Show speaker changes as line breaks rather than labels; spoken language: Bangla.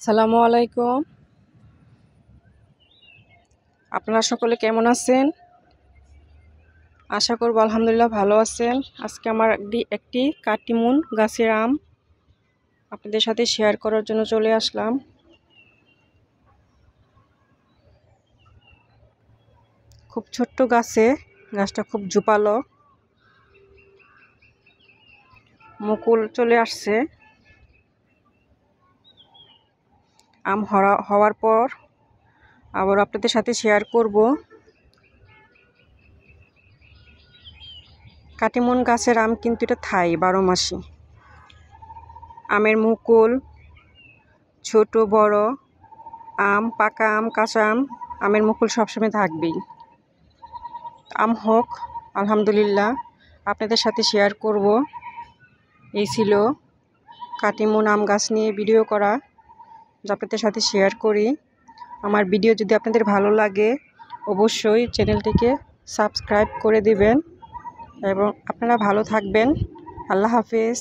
আসসালামু আলাইকুম। আপনারা সকলে কেমন আছেন? আশা করব আলহামদুলিল্লাহ ভালো আছেন। আজকে আমার একটি কাটিমুন গাছের আম আপনাদের সাথে শেয়ার করার জন্য চলে আসলাম। খুব ছোট্ট গাছটা খুব ঝোপালো, মুকুল চলে আসছে। আম হওয়ার পর আবার আপনাদের সাথে শেয়ার করব। কাটিমুন গাছের আম কিন্তু এটা থাই 12 মাসি। আমের মুকুল ছোট বড় আম, পাকা আম, কাঁচা আম, আমের মুকুল সবসময় থাকবেই। আম হোক আলহামদুলিল্লাহ, আপনাদের সাথে শেয়ার করব। এই ছিল কাটিমুন আম গাছ নিয়ে ভিডিও করা, যা আপনাদের সাথে শেয়ার করি। আমার ভিডিও যদি আপনাদের ভালো লাগে অবশ্যই চ্যানেলটিকে সাবস্ক্রাইব করে দিবেন এবং আপনারা ভালো থাকবেন। আল্লাহ হাফেজ।